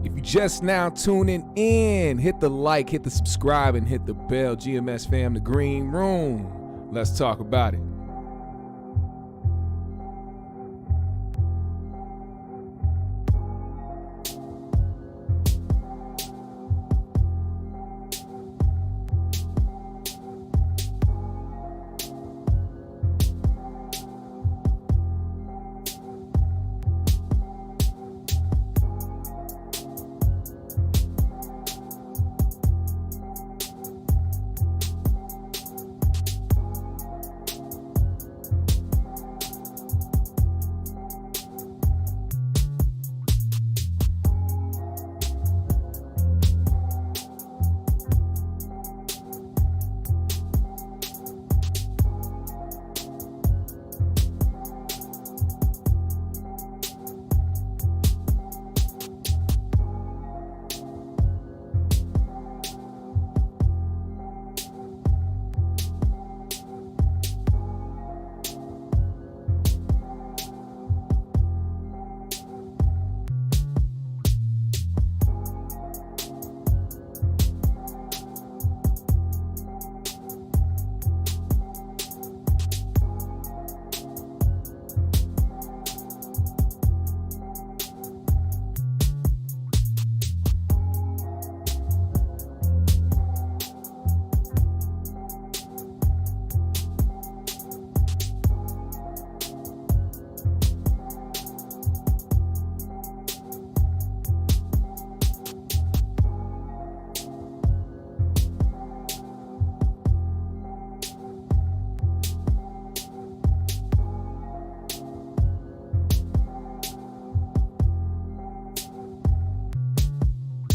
If you just now tuning in, hit the like, hit the subscribe, and hit the bell. GMS fam, the green room. Let's talk about it.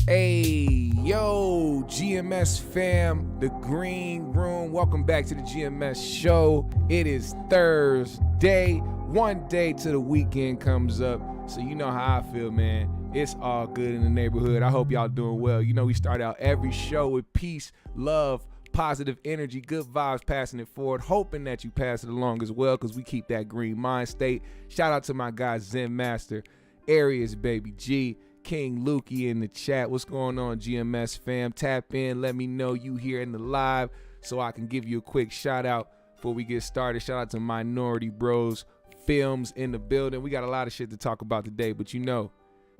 Hey, yo, GMS fam, the green room. Welcome back to the GMS show. It is Thursday, one day till the weekend comes up. So you know how I feel, man. It's all good in the neighborhood. I hope y'all doing well. You know, we start out every show with peace, love, positive energy, good vibes, passing it forward, hoping that you pass it along as well, because we keep that green mind state. Shout out to my guy Zen Master, Arius Baby G, King Lukey in the chat. What's going on, GMS fam? Tap in, let me know you here in the live so I can give you a quick shout out before we get started. Shout out to Minority Bros Films in the building. We got a lot of shit to talk about today, but you know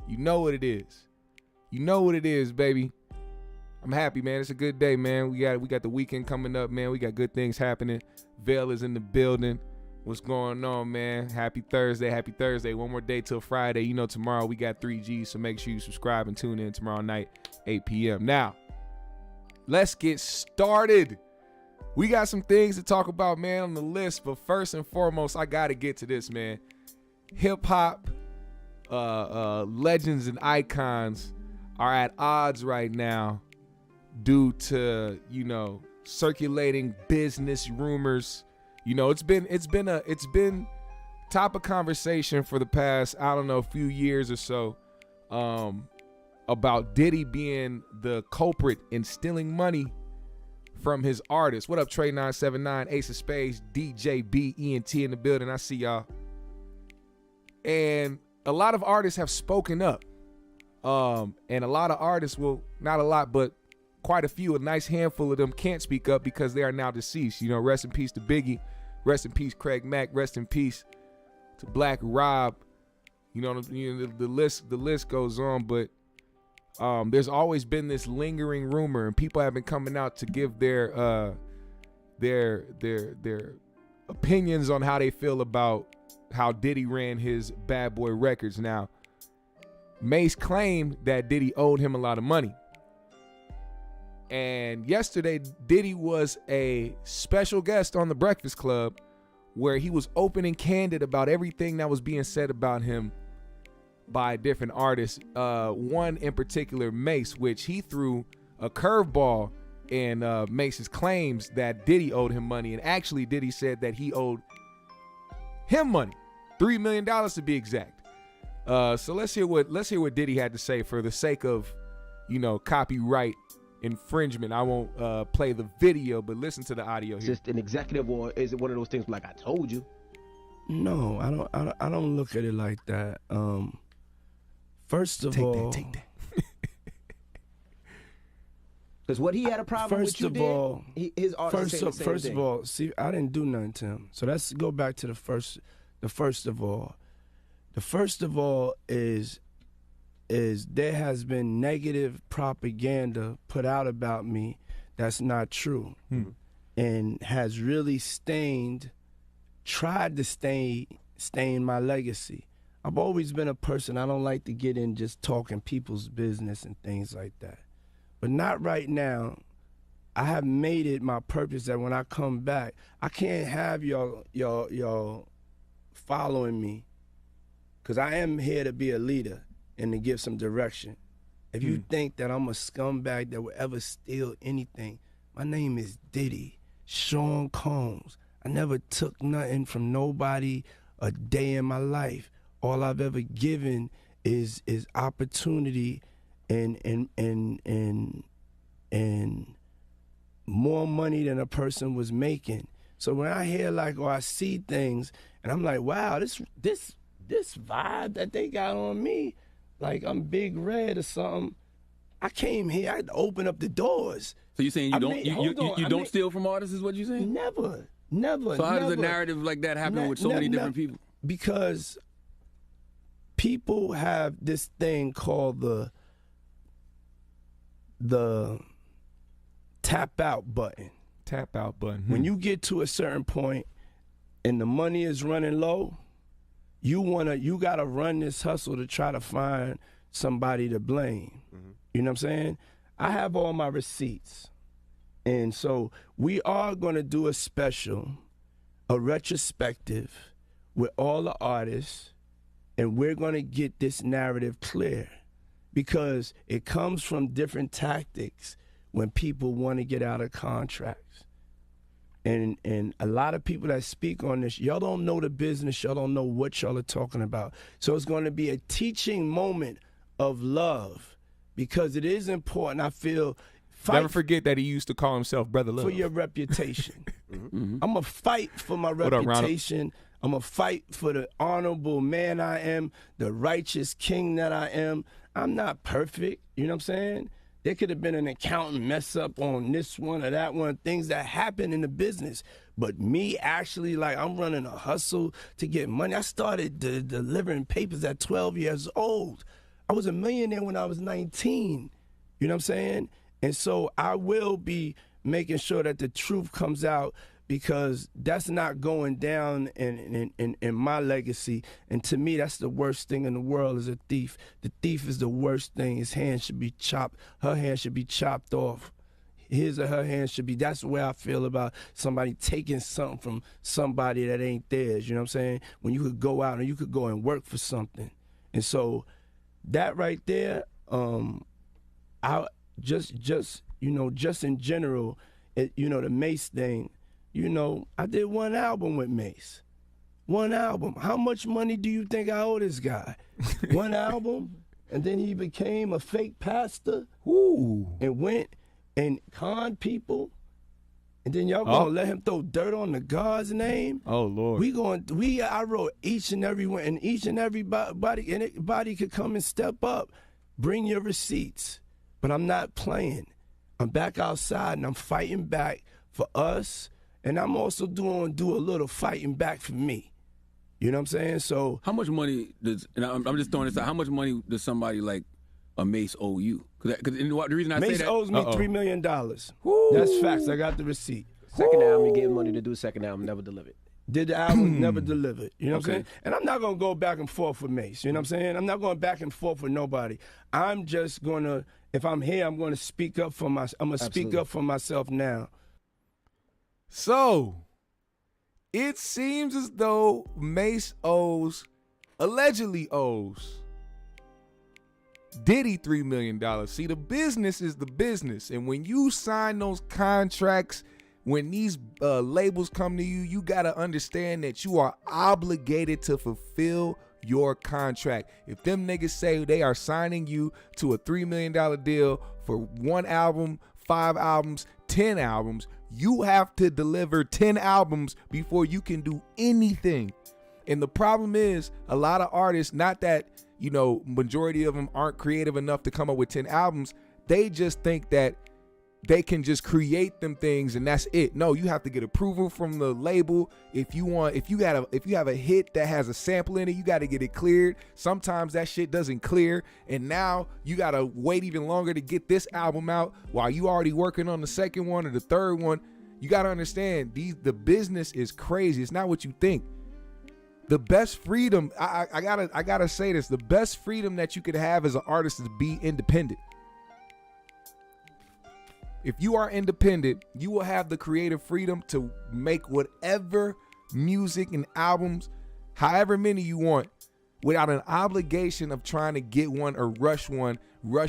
what it is. You know what it is, baby. I'm happy, man. It's a good day, man. We got the weekend coming up, man. We got good things happening. Vail is in the building. What's going on, man? Happy Thursday. Happy Thursday. One more day till Friday. You know, tomorrow we got 3Gs, so make sure you subscribe and tune in tomorrow night, 8 p.m. Now, let's get started. We got some things to talk about, man, on the list, but first and foremost, I got to get to this, man. Hip-hop legends and icons are at odds right now due to, you know, circulating business rumors. You know, it's been top of conversation for the past, I don't know, few years or so, about Diddy being the culprit in stealing money from his artists. What up, Trey 979, Ace of Spades, DJ B, ENT in the building. I see y'all. And a lot of artists have spoken up. And a lot of artists, well, not a lot, but quite a few, a nice handful of them can't speak up because they are now deceased. You know, rest in peace to Biggie, rest in peace Craig Mack, rest in peace to Black Rob. You know, the list goes on, but there's always been this lingering rumor, and people have been coming out to give their opinions on how they feel about how Diddy ran his Bad Boy Records. Now, Mase claimed that Diddy owed him a lot of money. And yesterday, Diddy was a special guest on The Breakfast Club where he was open and candid about everything that was being said about him by different artists. One in particular, Mase, which he threw a curveball in Mase's claims that Diddy owed him money. And actually, Diddy said that he owed him money, $3 million to be exact. So let's hear what Diddy had to say for the sake of, you know, copyright infringement. I won't play the video, but listen to the audio here. Just an executive, or is it one of those things like I told you? No, I don't look at it like that. First of all, take that. Because what he had a problem with you his artist saying the same First thing. of all, see, I didn't do nothing to him. So let's go back to the first of all. The first of all is there has been negative propaganda put out about me that's not true, and has really tried to stain my legacy. I've always been a person, I don't like to get in just talking people's business and things like that. But not right now. I have made it my purpose that when I come back, I can't have y'all following me, because I am here to be a leader and to give some direction. If you think that I'm a scumbag that will ever steal anything, my name is Diddy, Sean Combs. I never took nothing from nobody a day in my life. All I've ever given is opportunity and more money than a person was making. So when I hear or I see things and I'm like, wow, this vibe that they got on me, like I'm Big Red or something. I came here, I had to open up the doors. So you're saying you don't steal from artists is what you're saying? Never. So how does a narrative like that happen with so many different people? Because people have this thing called the tap out button. Tap out button. When you get to a certain point and the money is running low, you gotta run this hustle to try to find somebody to blame. You know what I'm saying? I have all my receipts. And so we are gonna do a special, a retrospective with all the artists, and we're gonna get this narrative clear, because it comes from different tactics when people want to get out of contracts. And a lot of people that speak on this, y'all don't know the business, y'all don't know what y'all are talking about. So it's going to be a teaching moment of love, because it is important, I feel. Never forget that he used to call himself Brother Love. For your reputation. I'm going to fight for my reputation. I'm going to fight for the honorable man I am, the righteous king that I am. I'm not perfect, you know what I'm saying? There could have been an accountant mess up on this one or that one, things that happen in the business. But me actually, I'm running a hustle to get money. I started delivering papers at 12 years old. I was a millionaire when I was 19, you know what I'm saying? And so I will be making sure that the truth comes out, because that's not going down in my legacy. And to me, that's the worst thing in the world, is a thief. The thief is the worst thing. His hand should be chopped. Her hand should be chopped off. His or her hand should be. That's the way I feel about somebody taking something from somebody that ain't theirs. You know what I'm saying? When you could go out and you could go and work for something. And so that right there, I just in general, the Mace thing. I did one album with Mace. One album. How much money do you think I owe this guy? One album, and then he became a fake pastor. And went and conned people. And then y'all gonna let him throw dirt on the God's name? Oh Lord. I wrote each and every one, and each and everybody could come and step up. Bring your receipts. But I'm not playing. I'm back outside and I'm fighting back for us. And I'm also do a little fighting back for me. You know what I'm saying? So how much money and I'm just throwing this out, how much money does somebody like a Mace owe you? Because the reason I Mace say that, owes me $3 million. That's facts. I got the receipt. Second album, you gave money to do second album, never delivered. Did the album, never delivered. You know what I'm saying? And I'm not going to go back and forth with Mace. You know what I'm saying? I'm not going back and forth with nobody. I'm just going to, if I'm here, I'm going to speak up for myself. I'm going to speak up for myself now. So, it seems as though Mace allegedly owes Diddy $3 million. See, the business is the business. And when you sign those contracts, when these labels come to you, you got to understand that you are obligated to fulfill your contract. If them niggas say they are signing you to a $3 million deal for one album, 5 albums, 10 albums, you have to deliver 10 albums before you can do anything. And the problem is, a lot of artists, not that, majority of them aren't creative enough to come up with 10 albums, they just think that they can just create them things and that's it. No, you have to get approval from the label. If you have a hit that has a sample in it, you got to get it cleared. Sometimes that shit doesn't clear, and now you got to wait even longer to get this album out while you already working on the second one or the third one. You got to understand, the business is crazy. It's not what you think. The best freedom, I gotta say this, the best freedom that you could have as an artist is to be independent. If you are independent, you will have the creative freedom to make whatever music and albums, however many you want, without an obligation of trying to get one, rush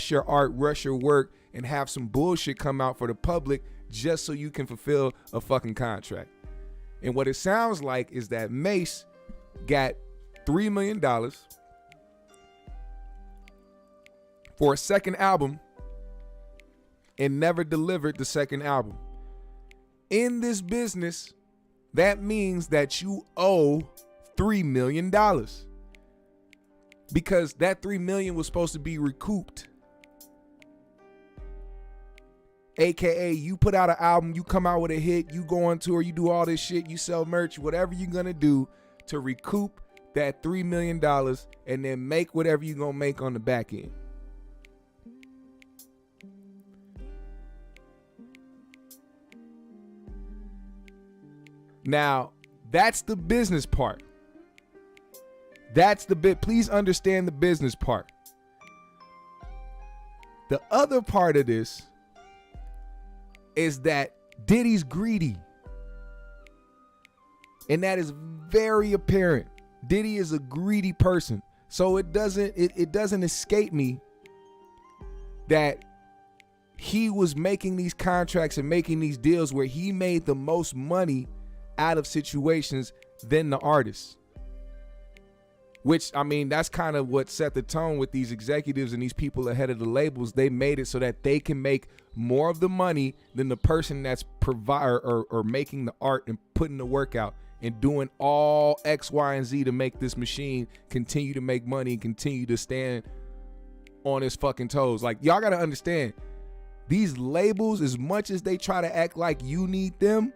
your art, rush your work, and have some bullshit come out for the public just so you can fulfill a fucking contract. And what it sounds like is that Mase got $3 million for a second album and never delivered the second album. In this business, that means that you owe $3 million because that $3 million was supposed to be recouped. AKA, you put out an album, you come out with a hit, you go on tour, you do all this shit, you sell merch, whatever you're gonna do to recoup that $3 million and then make whatever you're gonna make on the back end. Now, that's the business part. That's the bit. Please understand the business part. The other part of this is that Diddy's greedy. And that is very apparent. Diddy is a greedy person. So it doesn't escape me that he was making these contracts and making these deals where he made the most money out of situations than the artist. Which, I mean, that's kind of what set the tone with these executives and these people ahead of the labels. They made it so that they can make more of the money than the person that's or making the art and putting the work out and doing all X, Y, and Z to make this machine continue to make money and continue to stand on its fucking toes. Like, y'all gotta understand, these labels, as much as they try to act like you need them,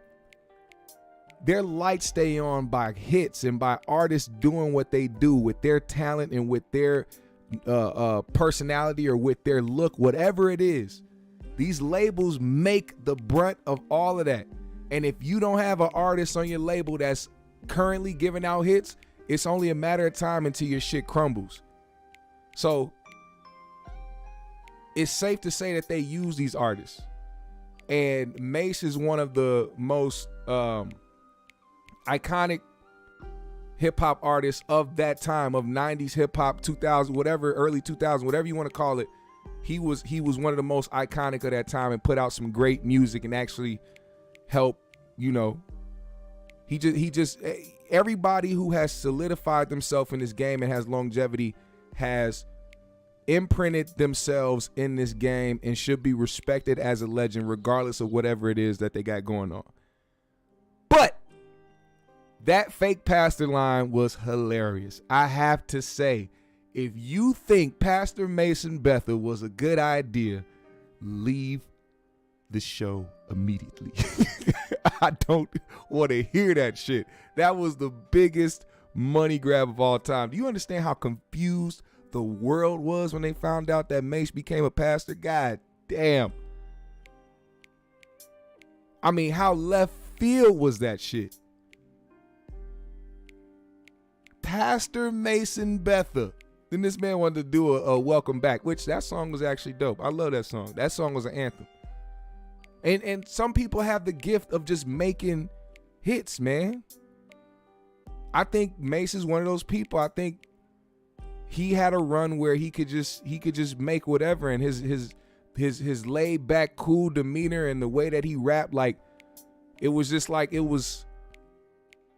their lights stay on by hits and by artists doing what they do with their talent and with their personality or with their look, whatever it is. These labels make the brunt of all of that. And if you don't have an artist on your label that's currently giving out hits, it's only a matter of time until your shit crumbles. So it's safe to say that they use these artists. And Mase is one of the most iconic hip-hop artists of that time, of 90s hip-hop, 2000, whatever, early 2000, whatever you want to call it. He was one of the most iconic of that time and put out some great music and actually help, you know, he just everybody who has solidified themselves in this game and has longevity has imprinted themselves in this game and should be respected as a legend regardless of whatever it is that they got going on. But that fake pastor line was hilarious. I have to say, if you think Pastor Mason Bethel was a good idea, leave the show immediately. I don't want to hear that shit. That was the biggest money grab of all time. Do you understand how confused the world was when they found out that Mase became a pastor? God damn. I mean, how left field was that shit? Pastor Mason Bethel. Then this man wanted to do a welcome back, which that song was actually dope. I love that song. That song was an anthem. And some people have the gift of just making hits, man. I think Mase is one of those people. I think he had a run where he could just make whatever, and his laid back, cool demeanor and the way that he rapped, like it was just like it was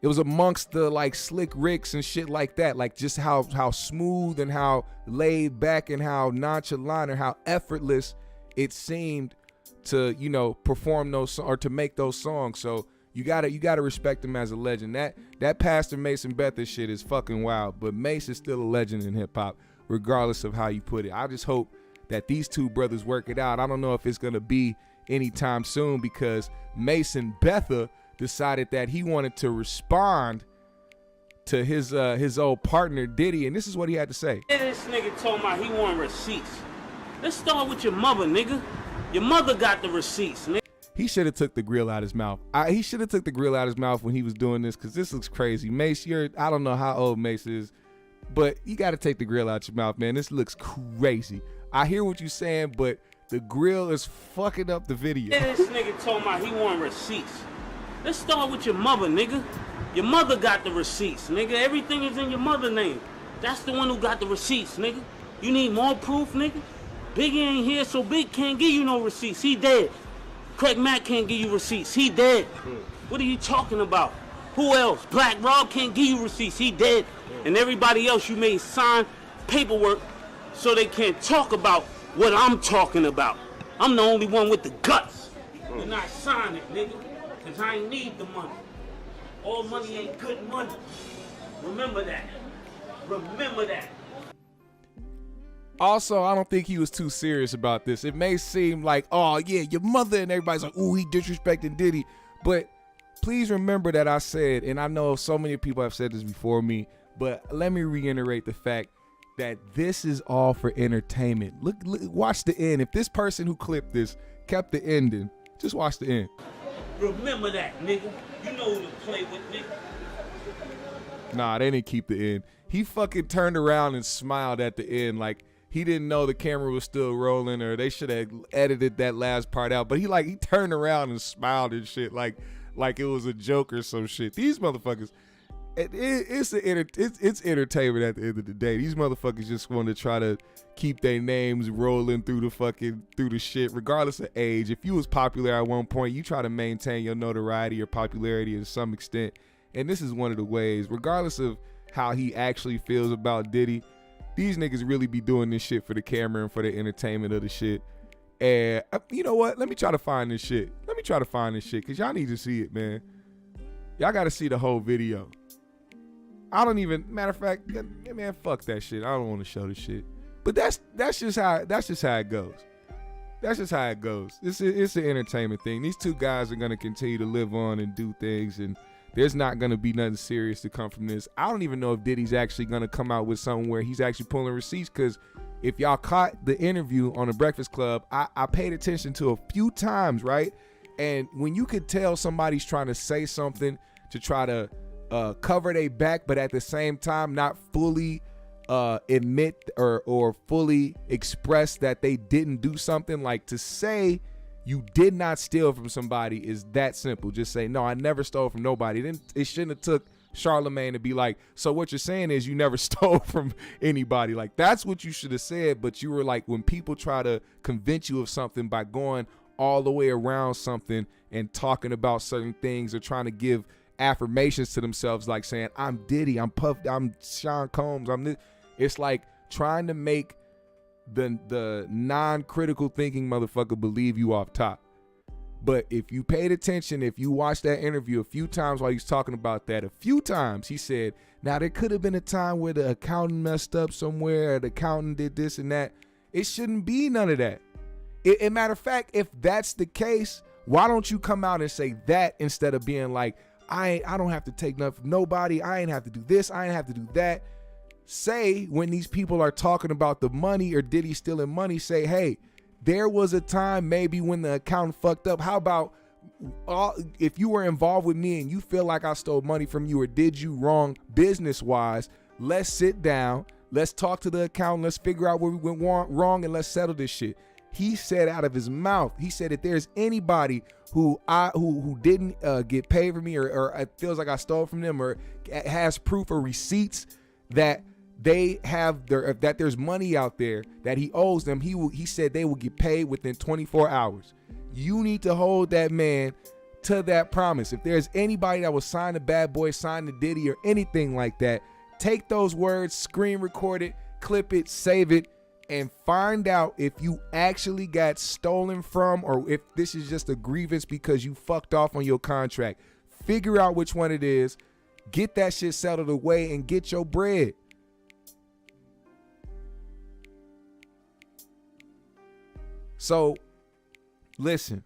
amongst the like Slick Ricks and shit like that, like just how smooth and how laid back and how nonchalant and how effortless it seemed to, you know, perform those or to make those songs. So you gotta respect him as a legend. That Pastor Mason Bethel shit is fucking wild, but Mase is still a legend in hip hop, regardless of how you put it. I just hope that these two brothers work it out. I don't know if it's gonna be anytime soon because Mason Betha decided that he wanted to respond to his old partner Diddy, and this is what he had to say. This nigga told me he want receipts. Let's start with your mother, nigga. Your mother got the receipts, nigga. He should have took the grill out his mouth. He should have took the grill out his mouth when he was doing this, because this looks crazy. Mace, I don't know how old Mace is, but you got to take the grill out your mouth, man. This looks crazy. I hear what you're saying, but the grill is fucking up the video. This nigga told me he want receipts. Let's start with your mother, nigga. Your mother got the receipts, nigga. Everything is in your mother's name. That's the one who got the receipts, nigga. You need more proof, nigga? Biggie ain't here, so Big can't give you no receipts. He dead. Craig Mack can't give you receipts. He dead. What are you talking about? Who else? Black Rob can't give you receipts. He dead. And everybody else you made sign paperwork so they can't talk about what I'm talking about. I'm the only one with the guts. And I sign it, nigga, because I ain't need the money. All money ain't good money. Remember that. Remember that. Also, I don't think he was too serious about this. It may seem like, oh, yeah, your mother, and everybody's like, ooh, he disrespecting Diddy. But please remember that I said, and I know so many people have said this before me, but let me reiterate the fact that this is all for entertainment. Look, watch the end. If this person who clipped this kept the ending, just watch the end. Remember that, nigga. You know who to play with, nigga. Nah, they didn't keep the end. He fucking turned around and smiled at the end like he didn't know the camera was still rolling, or they should have edited that last part out. But he turned around and smiled and shit like it was a joke or some shit. These motherfuckers, it's entertainment at the end of the day. These motherfuckers just want to try to keep their names rolling through the shit, regardless of age. If you was popular at one point, you try to maintain your notoriety or popularity to some extent. And this is one of the ways, regardless of how he actually feels about Diddy, these niggas really be doing this shit for the camera and for the entertainment of the shit. And you know what? Let me try to find this shit. Because y'all need to see it, man. Y'all got to see the whole video. Matter of fact, man, fuck that shit. I don't want to show this shit. But that's just how it goes. That's just how it goes. It's an entertainment thing. These two guys are going to continue to live on and do things, and there's not going to be nothing serious to come from this. I don't even know if Diddy's actually going to come out with something where he's actually pulling receipts, because if y'all caught the interview on the Breakfast Club, I paid attention to a few times, right? And when you could tell somebody's trying to say something to try to cover their back, but at the same time not fully admit or fully express that they didn't do something, like to say you did not steal from somebody is that simple. Just say, no, I never stole from nobody. Then it shouldn't have took Charlemagne to be like, so what you're saying is you never stole from anybody. Like, that's what you should have said. But you were like, when people try to convince you of something by going all the way around something and talking about certain things, or trying to give affirmations to themselves, like saying, I'm Diddy, I'm Puff, I'm Sean Combs, I'm this. It's like trying to make the non-critical thinking motherfucker believe you off top. But if you paid attention, if you watched that interview a few times while he's talking about that, a few times he said, now there could have been a time where the accountant messed up somewhere, or the accountant did this and that. It shouldn't be none of that. Matter of fact, if that's the case, why don't you come out and say that instead of being like, I don't have to take nothing from nobody, I ain't have to do this, I ain't have to do that. Say, when these people are talking about the money or Diddy stealing money, say, hey, there was a time maybe when the accountant fucked up. How about if you were involved with me and you feel like I stole money from you or did you wrong business-wise, let's sit down, let's talk to the accountant, let's figure out where we went wrong, and let's settle this shit. He said out of his mouth, he said, if there's anybody who didn't get paid for me, or feels like I stole from them, or has proof or receipts that they have that there's money out there that he owes them, he said they will get paid within 24 hours. You need to hold that man to that promise. If there's anybody that will sign the Bad Boy, sign the Diddy, or anything like that, take those words, screen record it, clip it, save it, and find out if you actually got stolen from, or if this is just a grievance because you fucked off on your contract. Figure out which one it is, get that shit settled away, and get your bread. So, listen,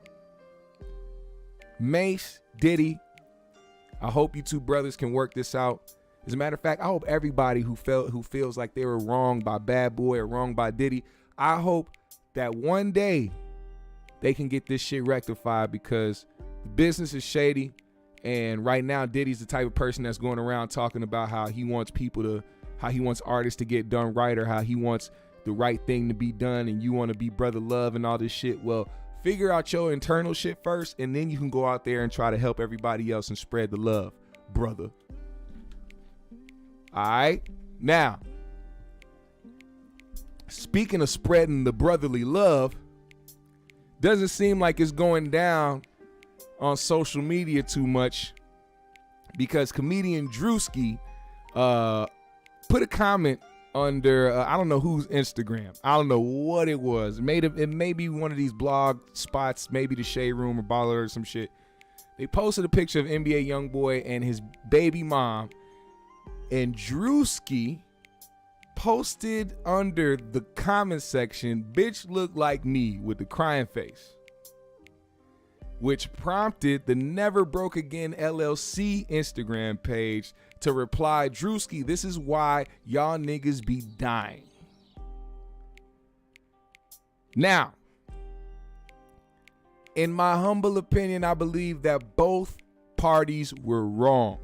Mace, Diddy, I hope you two brothers can work this out. As a matter of fact, I hope everybody who feels like they were wronged by Bad Boy or wronged by Diddy, I hope that one day they can get this shit rectified, because the business is shady. And right now, Diddy's the type of person that's going around talking about how he wants artists to get done right, or how he wants the right thing to be done, and you want to be brother love and all this shit. Well, figure out your internal shit first, and then you can go out there and try to help everybody else and spread the love, brother. All right? Now, speaking of spreading the brotherly love, doesn't seem like it's going down on social media too much, because comedian Druski put a comment under I don't know whose Instagram. I don't know what it was. It may be one of these blog spots, maybe the Shade Room or Baller or some shit. They posted a picture of NBA Youngboy and his baby mom, and Druski posted under the comment section, "Bitch look like me," with the crying face, which prompted the Never Broke Again LLC Instagram page to reply, "Druski, this is why y'all niggas be dying." Now, in my humble opinion, I believe that both parties were wrong,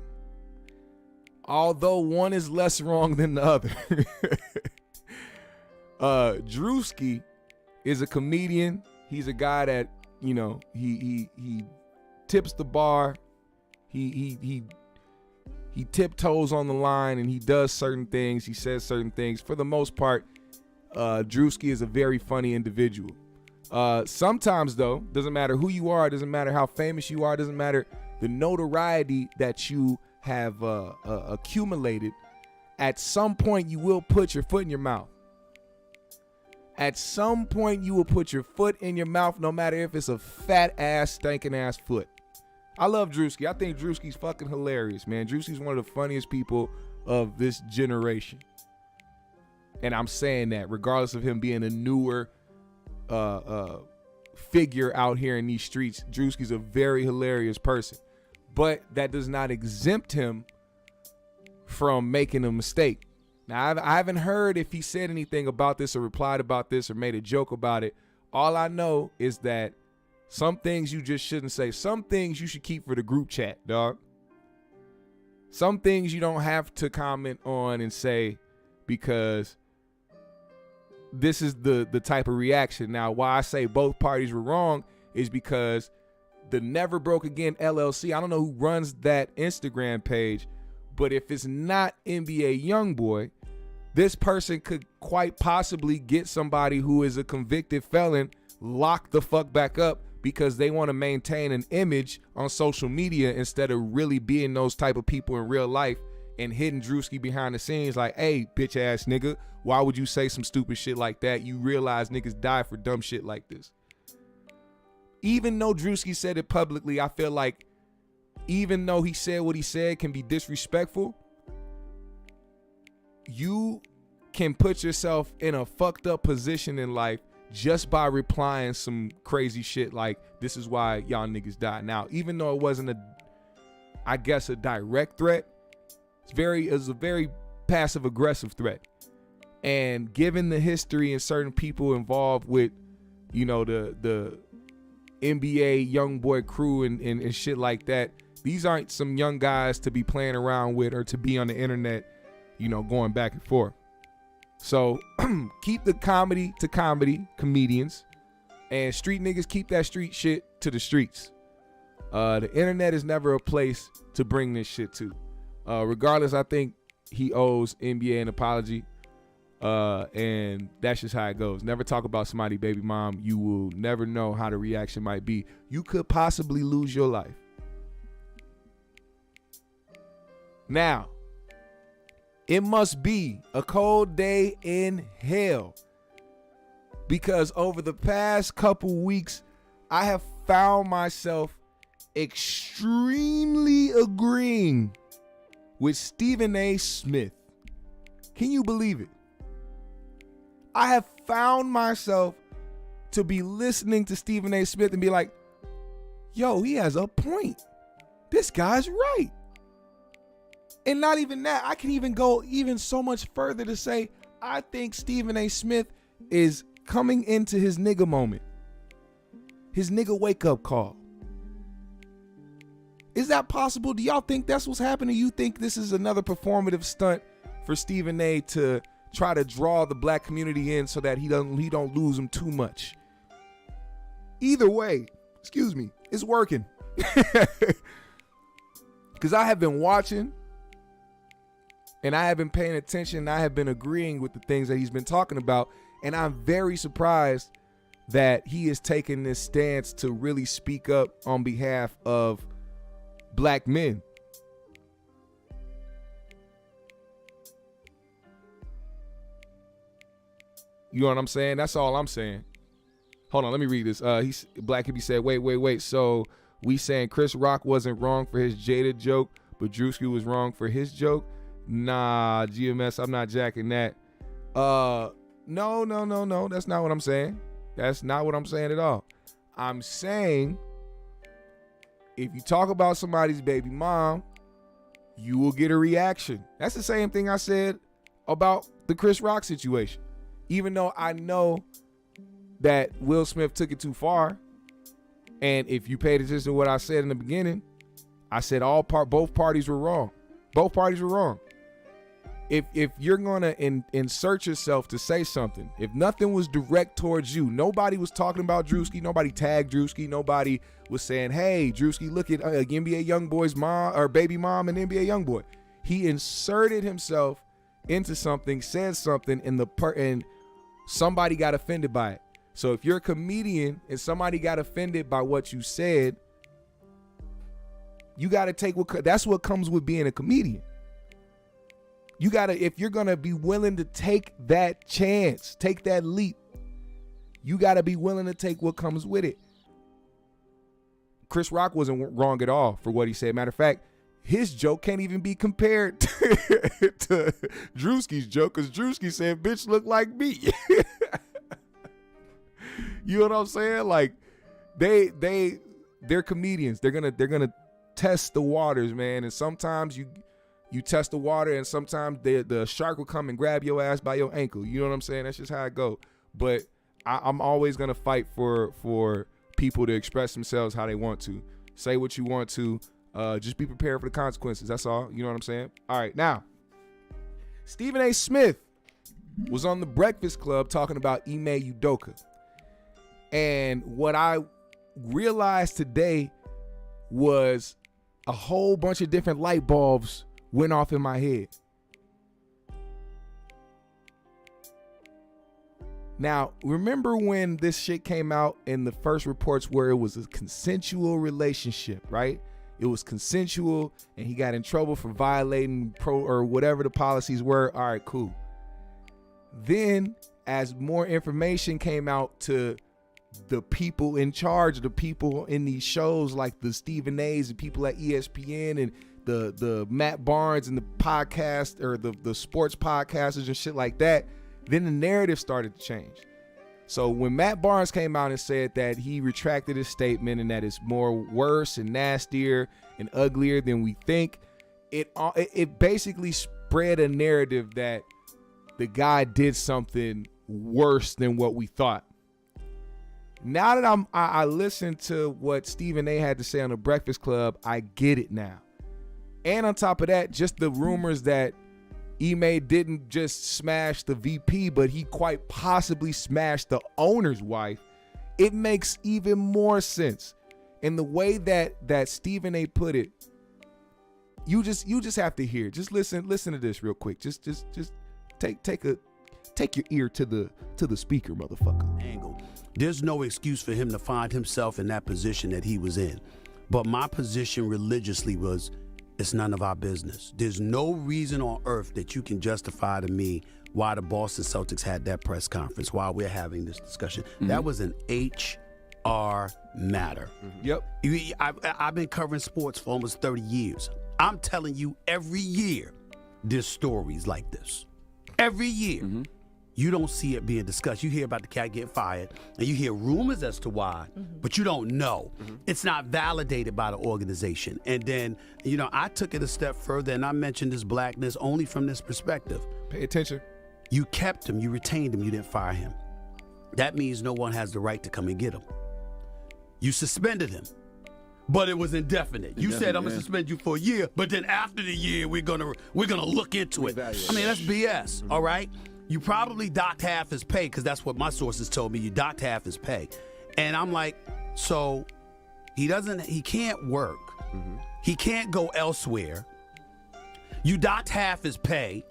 although one is less wrong than the other. Druski is a comedian. He's a guy that, you know, he tips the bar. He tiptoes on the line, and he does certain things. He says certain things. For the most part, Druski is a very funny individual. Sometimes, though, doesn't matter who you are, doesn't matter how famous you are, doesn't matter the notoriety that you have accumulated, at some point you will put your foot in your mouth. At some point you will put your foot in your mouth, no matter if it's a fat ass, stinking ass foot. I love Druski. I think Drewski's fucking hilarious, man. Drewski's one of the funniest people of this generation. And I'm saying that regardless of him being a newer figure out here in these streets, Drewski's a very hilarious person. But that does not exempt him from making a mistake. Now, I haven't heard if he said anything about this or replied about this or made a joke about it. All I know is that some things you just shouldn't say. Some things you should keep for the group chat, dog. Some things you don't have to comment on and say, because this is the type of reaction. Now, why I say both parties were wrong is because the Never Broke Again LLC, I don't know who runs that Instagram page, but if it's not NBA Youngboy, this person could quite possibly get somebody who is a convicted felon locked the fuck back up, because they want to maintain an image on social media instead of really being those type of people in real life and hitting Druski behind the scenes like, "Hey, bitch ass nigga, why would you say some stupid shit like that? You realize niggas die for dumb shit like this." Even though Druski said it publicly, I feel like even though he said what he said can be disrespectful, you can put yourself in a fucked up position in life just by replying some crazy shit like, "This is why y'all niggas die." Now, even though it wasn't a direct threat, it was a very passive aggressive threat. And given the history and certain people involved with, you know, the NBA Youngboy crew and shit like that, these aren't some young guys to be playing around with or to be on the internet, you know, going back and forth. So keep the comedy to comedy, comedians, and street niggas, keep that street shit to the streets. The internet is never a place to bring this shit to. Regardless, I think he owes NBA an apology. And that's just how it goes. Never talk about somebody's baby mom. You will never know how the reaction might be. You could possibly lose your life. Now, it must be a cold day in hell, because over the past couple weeks, I have found myself extremely agreeing with Stephen A. Smith. Can you believe it? I have found myself to be listening to Stephen A. Smith and be like, yo, he has a point. This guy's right. And not even that, I can even go even so much further to say, I think Stephen A. Smith is coming into his nigga moment. His nigga wake-up call. Is that possible? Do y'all think that's what's happening? You think this is another performative stunt for Stephen A. to try to draw the black community in so that he don't lose them too much? Either way, excuse me, it's working. Because I have been watching and I have been paying attention. I have been agreeing with the things that he's been talking about. And I'm very surprised that he is taking this stance to really speak up on behalf of black men. You know what I'm saying? That's all I'm saying. Hold on, let me read this. Black Hippie said, wait. So we saying Chris Rock wasn't wrong for his Jada joke, but Druski was wrong for his joke? Nah, GMS, I'm not jacking that. No. That's not what I'm saying. That's not what I'm saying at all. I'm saying if you talk about somebody's baby mom, you will get a reaction. That's the same thing I said about the Chris Rock situation. Even though I know that Will Smith took it too far, and if you paid attention to what I said in the beginning, I said both parties were wrong. Both parties were wrong. If you're gonna insert yourself to say something, if nothing was direct towards you, nobody was talking about Drewski, nobody tagged Drewski, nobody was saying, hey, Drewski, look at NBA Youngboy's mom or baby mom and NBA Youngboy. He inserted himself into something, said something, and somebody got offended by it. So if you're a comedian and somebody got offended by what you said, you got to take that's what comes with being a comedian. You got to, if you're going to be willing to take that chance, take that leap, you got to be willing to take what comes with it. Chris Rock wasn't wrong at all for what he said. Matter of fact, his joke can't even be compared to Drewski's joke, because Drewski said, bitch look like me. You know what I'm saying? Like, they're comedians. They're gonna test the waters, man. And sometimes you test the water, and sometimes the shark will come and grab your ass by your ankle. You know what I'm saying? That's just how it go. But I'm always gonna fight for people to express themselves how they want to. Say what you want to. Just be prepared for the consequences. That's all. You know what I'm saying? All right. Now, Stephen A. Smith was on the Breakfast Club talking about Ime Udoka. And what I realized today was a whole bunch of different light bulbs went off in my head. Now, remember when this shit came out in the first reports where it was a consensual relationship, right? It was consensual and he got in trouble for violating or whatever the policies were. All right, cool. Then as more information came out to the people in charge, the people in these shows like the Stephen A's and people at ESPN and the Matt Barnes and the podcast or the sports podcasters and shit like that, then the narrative started to change. So when Matt Barnes came out and said that he retracted his statement and that it's more worse and nastier and uglier than we think, it basically spread a narrative that the guy did something worse than what we thought. Now that I listened to what Stephen A. had to say on the Breakfast Club, I get it now. And on top of that, just the rumors that Ime didn't just smash the VP, but he quite possibly smashed the owner's wife. It makes even more sense. And the way that Stephen A. put it, you just have to hear. Just listen to this real quick. Just take your ear to the speaker, motherfucker. Angle. There's no excuse for him to find himself in that position that he was in. But my position religiously was, it's none of our business. There's no reason on earth that you can justify to me why the Boston Celtics had that press conference while we're having this discussion. Mm-hmm. That was an HR matter. Mm-hmm. Yep. I've been covering sports for almost 30 years. I'm telling you, every year, there's stories like this. Every year. Mm-hmm. you don't see it being discussed. You hear about the cat getting fired, and you hear rumors as to why, but you don't know. It's not validated by the organization. And then, I took it a step further, and I mentioned his blackness only from this perspective. Pay attention. You kept him, you retained him, you didn't fire him. That means no one has the right to come and get him. You suspended him, but it was indefinite. You said, I'm gonna suspend you for a year, but then after the year, we're gonna look into it. I mean, that's BS, all right? You probably docked half his pay, because that's what my sources told me. You docked half his pay. And I'm like, so he can't work. He can't go elsewhere. You docked half his pay.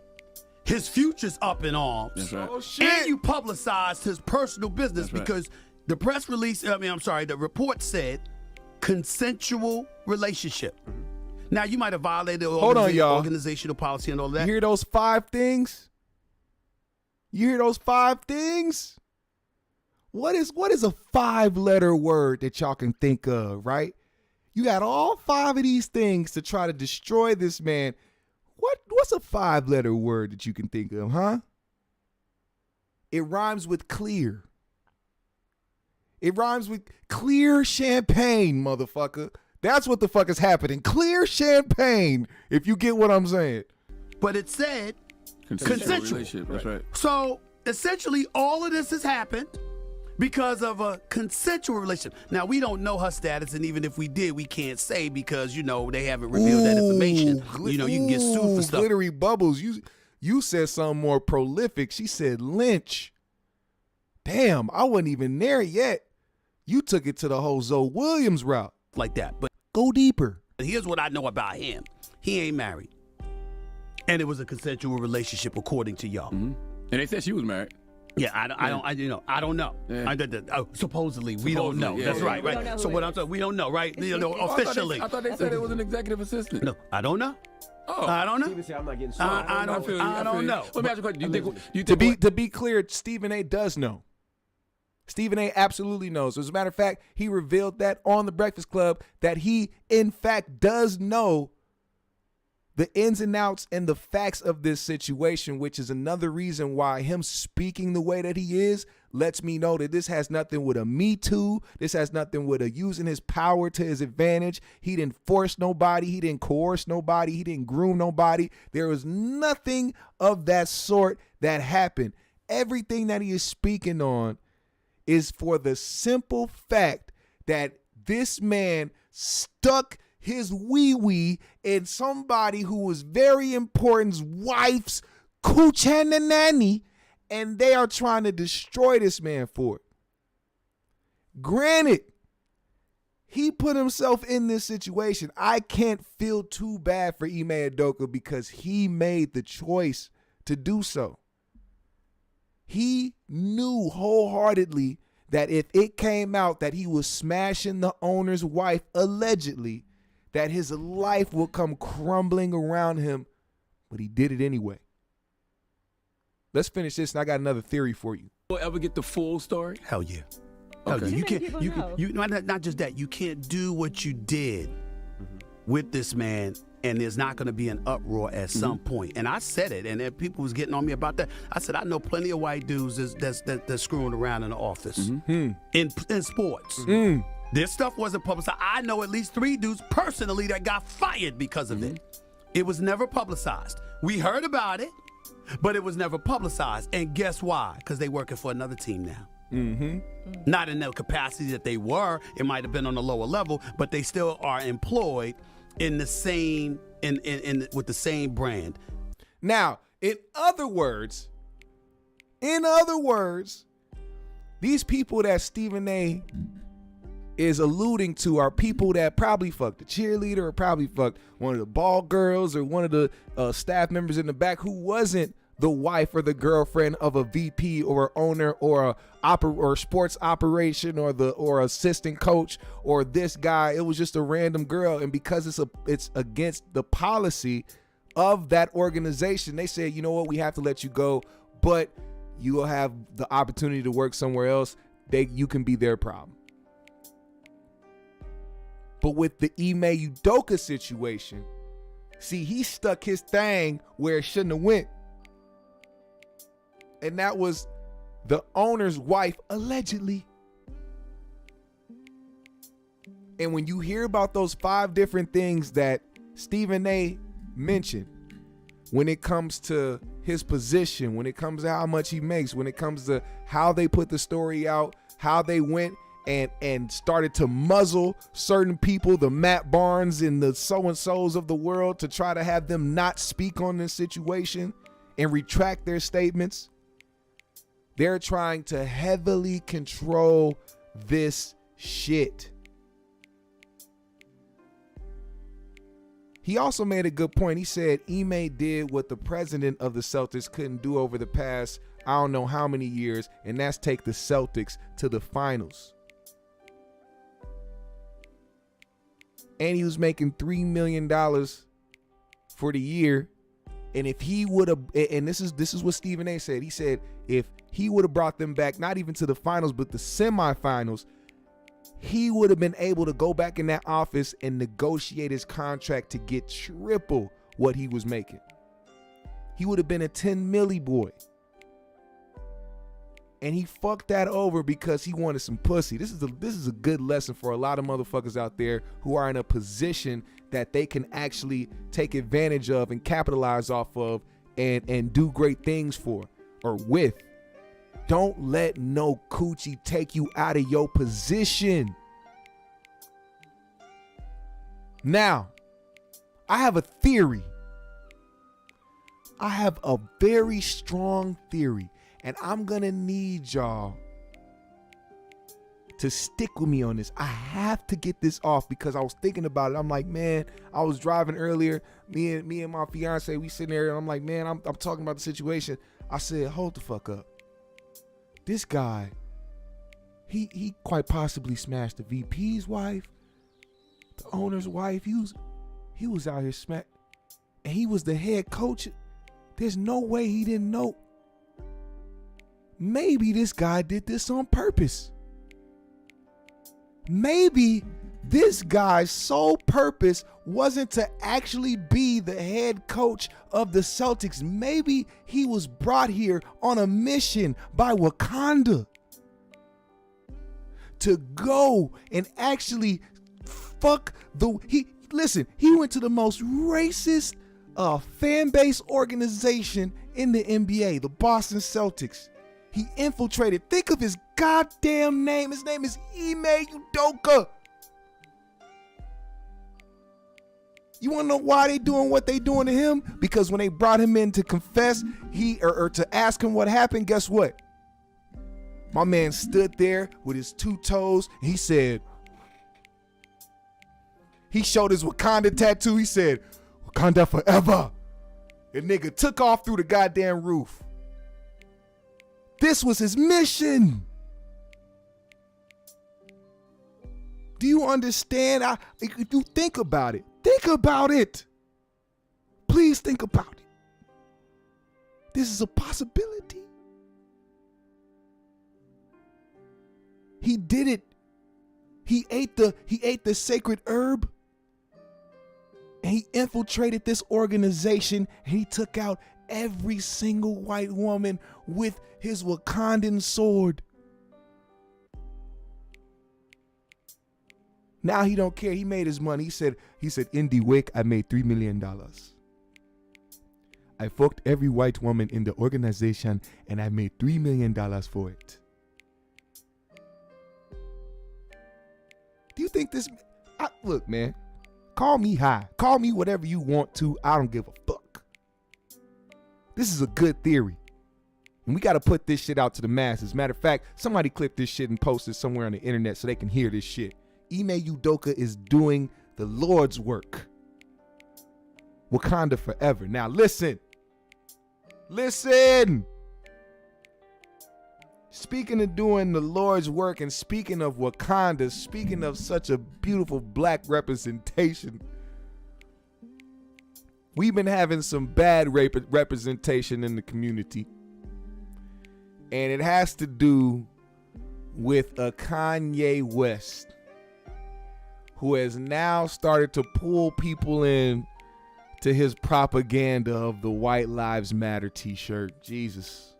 His future's up in arms. That's right. Oh, shit. And you publicized his personal business because the press release, the report said consensual relationship. Now, you might have violated organizational policy and all that. You hear those 5 things? You hear those 5 things? What is a 5-letter word that y'all can think of, right? You got all 5 of these things to try to destroy this man. What's a 5-letter word that you can think of, huh? It rhymes with clear. It rhymes with clear champagne, motherfucker. That's what the fuck is happening. Clear champagne, if you get what I'm saying. But it said consensual. That's right. So essentially, all of this has happened because of a consensual relationship. Now, we don't know her status, and even if we did, we can't say because, they haven't revealed that information. You can get sued for stuff. Glittery Bubbles, you said something more prolific. She said lynch. Damn, I wasn't even there yet. You took it to the whole Zoe Williams route. Like that. But go deeper. Here's what I know about him. He ain't married. And it was a consensual relationship according to y'all. And they said she was married. Yeah, I don't know. Yeah. Supposedly, we don't know. That's right. So what I'm saying, we don't know, right? Officially. I thought they said it was an executive assistant. No, I don't know. Oh, I don't know. Stephen said, I'm not getting sued. I don't know. Let me ask you a question. Do you think To be clear, Stephen A. does know. Stephen A. absolutely knows. As a matter of fact, he revealed that on The Breakfast Club that he, in fact, does know the ins and outs and the facts of this situation, which is another reason why him speaking the way that he is lets me know that this has nothing with a Me Too. This has nothing with a using his power to his advantage. He didn't force nobody. He didn't coerce nobody. He didn't groom nobody. There was nothing of that sort that happened. Everything that he is speaking on is for the simple fact that this man stuck his wee-wee in somebody who was very important's wife's coochie, and they are trying to destroy this man for it. Granted, he put himself in this situation. I can't feel too bad for Ime Udoka because he made the choice to do so. He knew wholeheartedly that if it came out that he was smashing the owner's wife, allegedly, that his life will come crumbling around him, but he did it anyway. Let's finish this, and I got another theory for you. Will ever get the full story? Hell yeah. Okay. You can't. Not just that. You can't do what you did with this man, and there's not going to be an uproar at some point. And I said it, and then people was getting on me about that. I said I know plenty of white dudes that's screwing around in the office in sports. This stuff wasn't publicized. I know at least 3 dudes personally that got fired because of it. It was never publicized. We heard about it, but it was never publicized. And guess why? Because they working for another team now. Not in the capacity that they were. It might have been on a lower level, but they still are employed in the same with the same brand. Now, in other words, these people that Stephen A. is alluding to are people that probably fucked the cheerleader or probably fucked one of the ball girls or one of the staff members in the back who wasn't the wife or the girlfriend of a VP or owner or or sports operation or assistant coach or this guy. It was just a random girl, and because it's against the policy of that organization, they said, you know what, we have to let you go, but you will have the opportunity to work somewhere else. You can be their problem. But with the Ime Udoka situation, see, he stuck his thing where it shouldn't have went. And that was the owner's wife, allegedly. And when you hear about those 5 different things that Stephen A. mentioned, when it comes to his position, when it comes to how much he makes, when it comes to how they put the story out, how they went and started to muzzle certain people, the Matt Barnes and the so-and-sos of the world, to try to have them not speak on this situation and retract their statements. They're trying to heavily control this shit. He also made a good point. He said Ime did what the president of the Celtics couldn't do over the past, I don't know how many years, and that's take the Celtics to the finals. And he was making $3 million for the year. And if he would have, and this is what Stephen A. said. He said if he would have brought them back, not even to the finals, but the semifinals, he would have been able to go back in that office and negotiate his contract to get triple what he was making. He would have been a 10 milli boy. And he fucked that over because he wanted some pussy. This is a good lesson for a lot of motherfuckers out there who are in a position that they can actually take advantage of and capitalize off of and do great things for or with. Don't let no coochie take you out of your position. Now, I have a theory. I have a very strong theory, and I'm gonna need y'all to stick with me on this. I have to get this off because I was thinking about it. I'm like, man, I was driving earlier. Me and my fiance, we sitting there, and I'm like, man, I'm talking about the situation. I said, hold the fuck up. This guy, he quite possibly smashed the VP's wife, the owner's wife. He was out here smack, and he was the head coach. There's no way he didn't know. Maybe this guy did this on purpose. Maybe this guy's sole purpose wasn't to actually be the head coach of the Celtics. Maybe he was brought here on a mission by Wakanda to go and actually fuck he went to the most racist fan base organization in the NBA, the Boston Celtics. He infiltrated. Think of his goddamn name. His name is Ime Udoka. You want to know why they doing what they doing to him? Because when they brought him in to confess, or to ask him what happened, guess what? My man stood there with his 2 toes. And he said, he showed his Wakanda tattoo. He said, Wakanda forever. The nigga took off through the goddamn roof. This was his mission. Do you understand? If you think about it, please think about it. This is a possibility. He did it. He ate the sacred herb, and he infiltrated this organization, and he took out every single white woman with his Wakandan sword. Now he don't care. He made his money. He said, in the week, I made $3 million. I fucked every white woman in the organization, and I made $3 million for it. Do you think this? Look, man, call me high. Call me whatever you want to. I don't give a fuck. This is a good theory. And we got to put this shit out to the masses. Matter of fact, somebody clip this shit and post it somewhere on the internet so they can hear this shit. Ime Udoka is doing the Lord's work. Wakanda forever. Now listen. Speaking of doing the Lord's work and speaking of Wakanda, speaking of such a beautiful black representation, we've been having some bad representation in the community. And it has to do with a Kanye West, who has now started to pull people in to his propaganda of the White Lives Matter t-shirt. Jesus.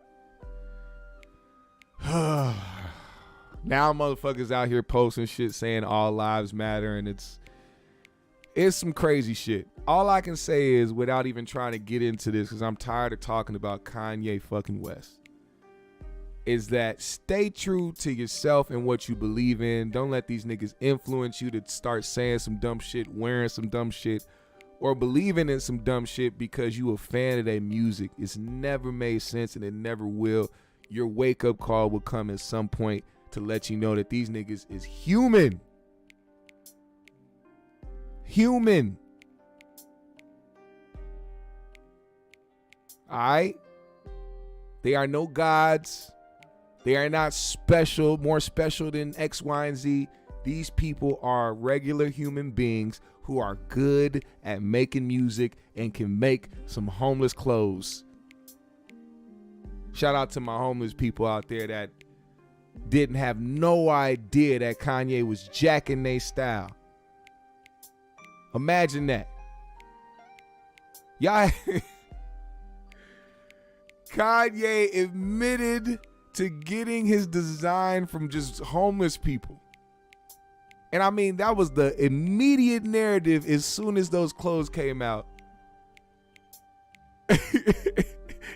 Now motherfuckers out here posting shit saying all lives matter, and it's some crazy shit. All I can say is, without even trying to get into this, because I'm tired of talking about Kanye fucking West, is that stay true to yourself and what you believe in. Don't let these niggas influence you to start saying some dumb shit, wearing some dumb shit, or believing in some dumb shit because you a fan of their music. It's never made sense and it never will. Your wake-up call will come at some point to let you know that these niggas is human. Human. All right? They are no gods. They are not special, more special than X, Y, and Z. These people are regular human beings who are good at making music and can make some homeless clothes. Shout out to my homeless people out there that didn't have no idea that Kanye was jacking their style. Imagine that. Y'all, Kanye admitted to getting his design from just homeless people. And I mean, that was the immediate narrative as soon as those clothes came out.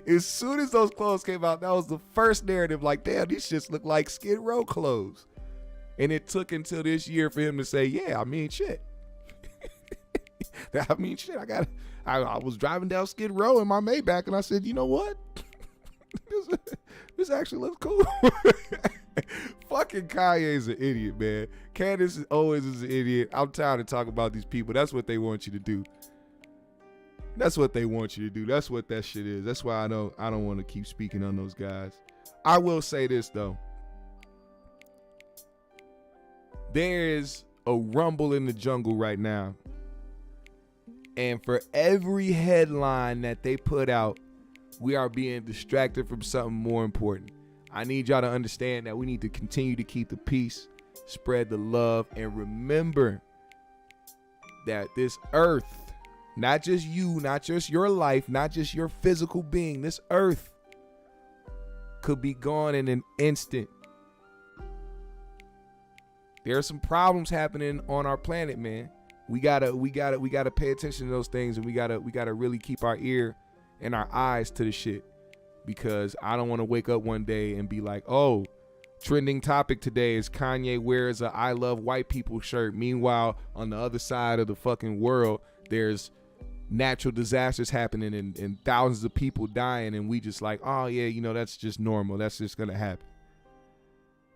As soon as those clothes came out, that was the first narrative. Like, damn, these shits look like Skid Row clothes. And it took until this year for him to say, yeah, I mean, shit. I mean, shit, I was driving down Skid Row in my Maybach and I said, you know what? This actually looks cool. Fucking Kanye is an idiot, man. Candace always is an idiot. I'm tired of talking about these people. That's what they want you to do. That's what they want you to do. That's what that shit is. That's why I don't want to keep speaking on those guys. I will say this, though. There is a rumble in the jungle right now. And for every headline that they put out, we are being distracted from something more important. I need y'all to understand that we need to continue to keep the peace, spread the love, and remember that this earth, not just you, not just your life, not just your physical being, this earth could be gone in an instant. There are some problems happening on our planet, man. We gotta pay attention to those things, and we gotta really keep our ear and our eyes to the shit, because I don't want to wake up one day and be like, oh, trending topic today is Kanye wears a I love white people shirt. Meanwhile, on the other side of the fucking world, there's natural disasters happening and thousands of people dying, and we just like, oh yeah, you know, that's just normal. That's just gonna happen.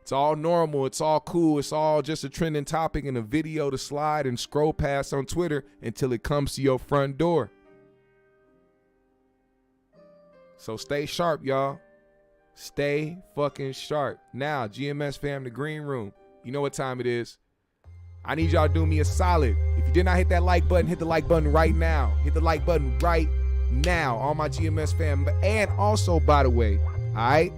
It's all normal. It's all cool. It's all just a trending topic and a video to slide and scroll past on Twitter until it comes to your front door. So stay sharp, y'all. Stay fucking sharp. Now, GMS fam, the green room. You know what time it is. I need y'all to do me a solid. If you did not hit that like button, hit the like button right now. Hit the like button right now. All my GMS fam. And also, by the way, all right?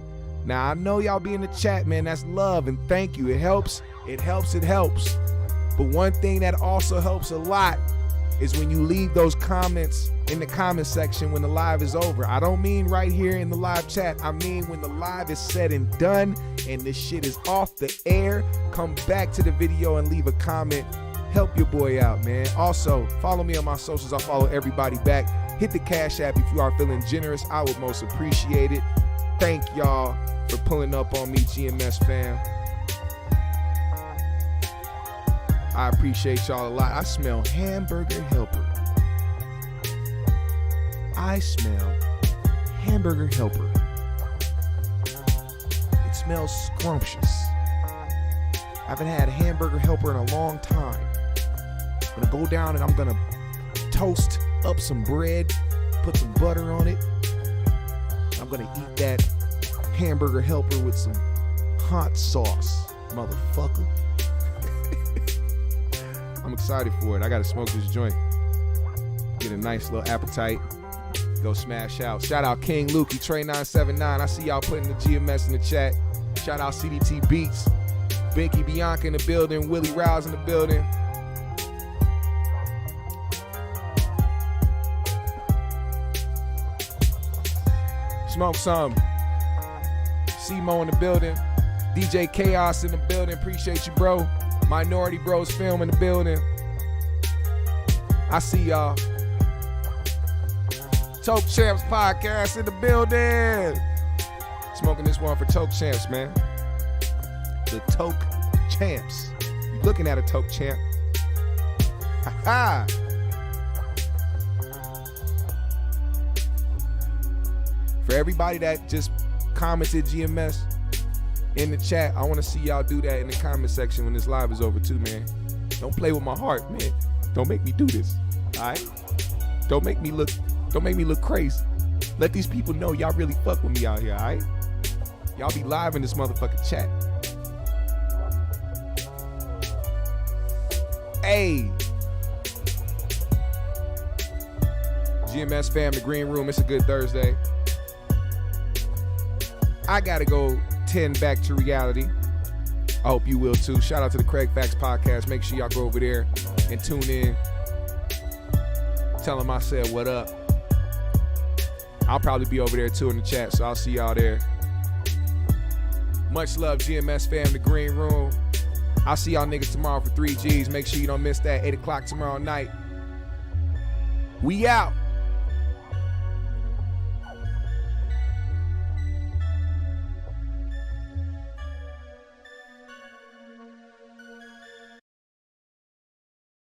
Now, I know y'all be in the chat, man. That's love, and thank you. It helps. It helps. It helps. But one thing that also helps a lot is when you leave those comments in the comment section when the live is over. I don't mean right here in the live chat. I mean when the live is said and done and this shit is off the air, come back to the video and leave a comment. Help your boy out, man. Also, follow me on my socials. I follow everybody back. Hit the Cash App if you are feeling generous. I would most appreciate it. Thank y'all for pulling up on me, GMS fam. I appreciate y'all a lot. I smell hamburger helper. I smell hamburger helper. It smells scrumptious. I haven't had a hamburger helper in a long time. I'm gonna go down and I'm gonna toast up some bread, put some butter on it. I'm gonna eat that hamburger helper with some hot sauce, motherfucker. I'm excited for it. I gotta smoke this joint. Get a nice little appetite. Go smash out. Shout out King Lukey, Trey979. I see y'all putting the GMS in the chat. Shout out CDT Beats. Binky Bianca in the building. Willie Rouse in the building. Smoke some. Simo in the building. DJ Chaos in the building. Appreciate you, bro. Minority Bros Film in the building. I see y'all. Toke Champs Podcast in the building. Smoking this one for Toke Champs, man. The Toke Champs. You looking at a Toke Champ. Ha-ha. For everybody that just commented GMS in the chat, I want to see y'all do that in the comment section when this live is over too, man. Don't play with my heart, man. Don't make me do this, all right? Don't make me look crazy. Let these people know y'all really fuck with me out here, all right? Y'all be live in this motherfucking chat. Hey. GMS fam, the green room, it's a good Thursday. I gotta go 10 back to reality. I hope you will too. Shout out to the Craig Facts Podcast. Make sure y'all go over there and tune in. Tell them I said what up. I'll probably be over there too in the chat, so I'll see y'all there. Much love, GMS fam, the green room. I'll see y'all niggas tomorrow for 3 Gs. Make sure you don't miss that. 8 o'clock tomorrow night. We out.